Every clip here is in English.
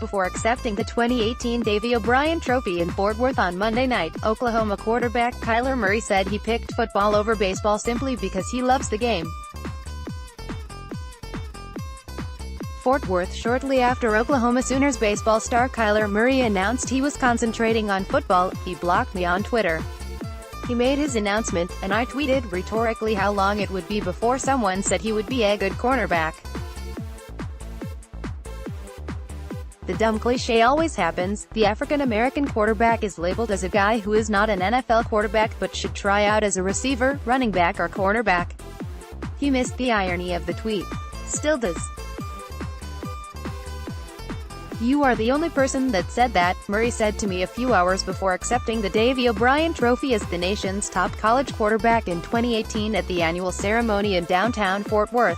before accepting the 2018 Davey O'Brien Trophy in Fort Worth on Monday night. Oklahoma quarterback Kyler Murray said he picked football over baseball simply because he loves the game. Fort Worth. Shortly after Oklahoma Sooners baseball star Kyler Murray announced he was concentrating on football, he blocked me on Twitter. He made his announcement, and I tweeted rhetorically how long it would be before someone said he would be a good cornerback. The dumb cliche always happens. The African-American quarterback is labeled as a guy who is not an NFL quarterback but should try out as a receiver, running back or cornerback. He missed the irony of the tweet. Still does. "You are the only person that said that," Murray said to me a few hours before accepting the Davey O'Brien Trophy as the nation's top college quarterback in 2018 at the annual ceremony in downtown Fort Worth.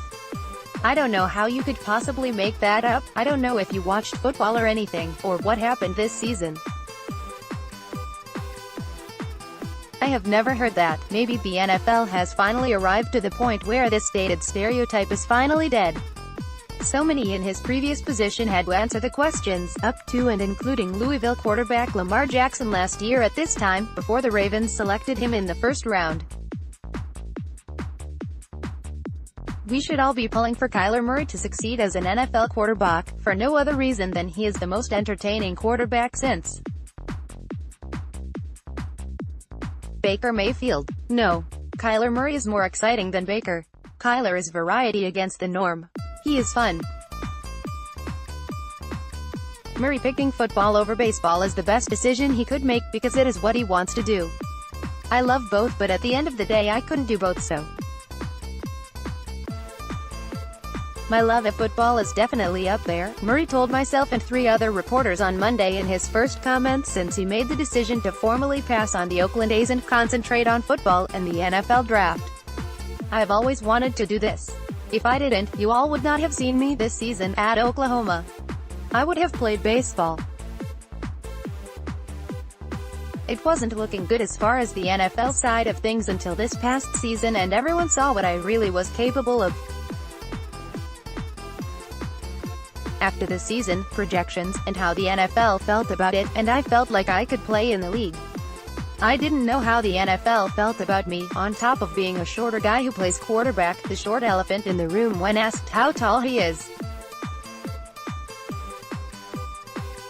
"I don't know how you could possibly make that up. I don't know if you watched football or anything, or what happened this season. I have never heard that. Maybe the NFL has finally arrived to the point where this dated stereotype is finally dead." So many in his previous position had to answer the questions, up to and including Louisville quarterback Lamar Jackson last year at this time, before the Ravens selected him in the first round. "We should all be pulling for Kyler Murray to succeed as an NFL quarterback, for no other reason than he is the most entertaining quarterback since Baker Mayfield. No. Kyler Murray is more exciting than Baker. Kyler is variety against the norm. He is fun." Murray picking football over baseball is the best decision he could make because it is what he wants to do. "I love both, but at the end of the day I couldn't do both, so my love of football is definitely up there," Murray told myself and 3 other reporters on Monday in his first comments since he made the decision to formally pass on the Oakland A's and concentrate on football and the NFL draft. "I've always wanted to do this. If I didn't, you all would not have seen me this season at Oklahoma. I would have played baseball. It wasn't looking good as far as the NFL side of things until this past season, and everyone saw what I really was capable of." After the season, projections, and how the NFL felt about it, and I felt like I could play in the league. I didn't know how the NFL felt about me, on top of being a shorter guy who plays quarterback, the short elephant in the room when asked how tall he is.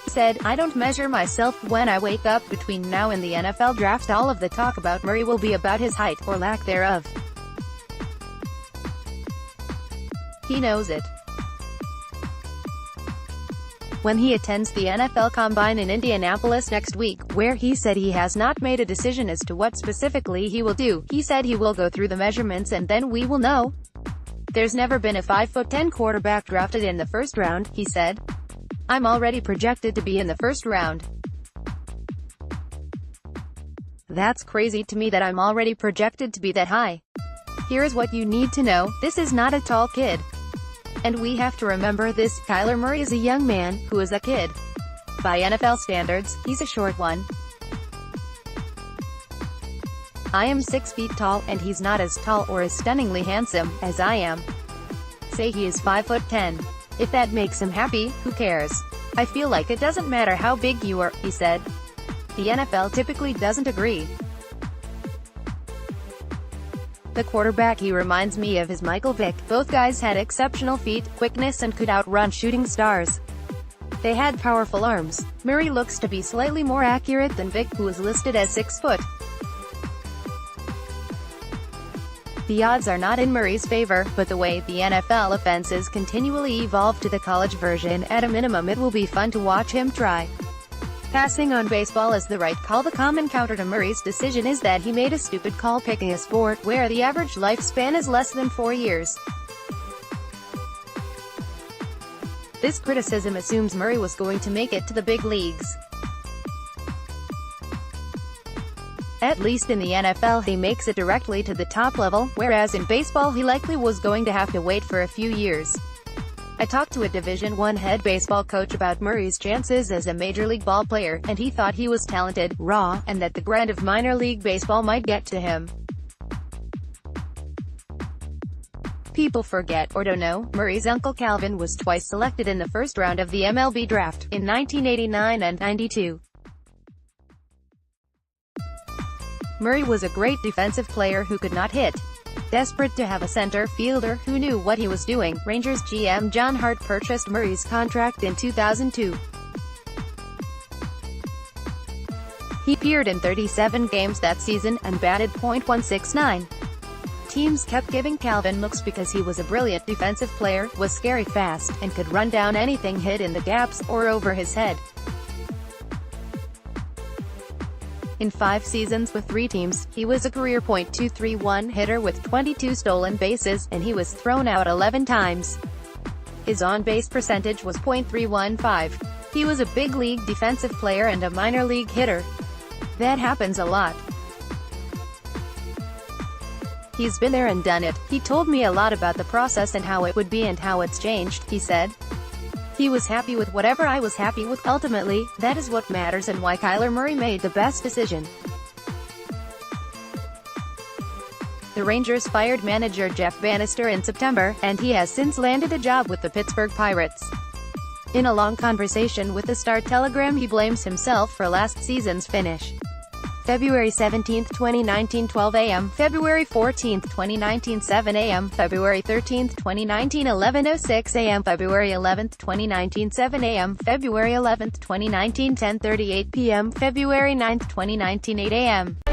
He said, "I don't measure myself when I wake up. Between now and the NFL draft, all of the talk about Murray will be about his height, or lack thereof. He knows it." When he attends the NFL Combine in Indianapolis next week, where he said he has not made a decision as to what specifically he will do, he said he will go through the measurements and then we will know. "There's never been a 5'10" quarterback drafted in the first round," he said. "I'm already projected to be in the first round. That's crazy to me that I'm already projected to be that high. Here's what you need to know, this is not a tall kid. And we have to remember this, Kyler Murray is a young man, who is a kid. By NFL standards, he's a short one. I am 6 feet tall, and he's not as tall or as stunningly handsome as I am. Say he is 5'10". If that makes him happy, who cares? I feel like it doesn't matter how big you are," he said. The NFL typically doesn't agree. The quarterback he reminds me of is Michael Vick. Both guys had exceptional feet, quickness and could outrun shooting stars. They had powerful arms. Murray looks to be slightly more accurate than Vick, who is listed as 6 foot. The odds are not in Murray's favor, but the way the NFL offenses continually evolve to the college version, at a minimum it will be fun to watch him try. Passing on baseball is the right call. The common counter to Murray's decision is that he made a stupid call picking a sport where the average lifespan is less than 4 years. This criticism assumes Murray was going to make it to the big leagues. At least in the NFL he makes it directly to the top level, whereas in baseball he likely was going to have to wait for a few years. I talked to a Division I head baseball coach about Murray's chances as a Major League ball player, and he thought he was talented, raw, and that the grind of minor league baseball might get to him. If people forget or don't know, Murray's uncle Calvin was twice selected in the first round of the MLB draft, in 1989 and 92. Murray was a great defensive player who could not hit. Desperate to have a center fielder who knew what he was doing, Rangers GM John Hart purchased Murray's contract in 2002. He appeared in 37 games that season, and batted .169. Teams kept giving Calvin looks because he was a brilliant defensive player, was scary fast, and could run down anything hit in the gaps, or over his head. In 5 seasons with 3 teams, he was a career .231 hitter with 22 stolen bases, and he was thrown out 11 times. His on-base percentage was .315. He was a big league defensive player and a minor league hitter. That happens a lot. He's been there and done it. He told me a lot about the process and how it would be and how it's changed, he said. He was happy with whatever I was happy with. Ultimately, that is what matters and why Kyler Murray made the best decision. The Rangers fired manager Jeff Bannister in September, and he has since landed a job with the Pittsburgh Pirates. In a long conversation with the Star-Telegram, he blames himself for last season's finish. February 17, 2019 12 a.m., February 14, 2019 7 a.m., February 13, 2019 11:06 a.m., February 11, 2019 7 a.m., February 11, 2019 10:38 p.m., February 9, 2019 8 a.m.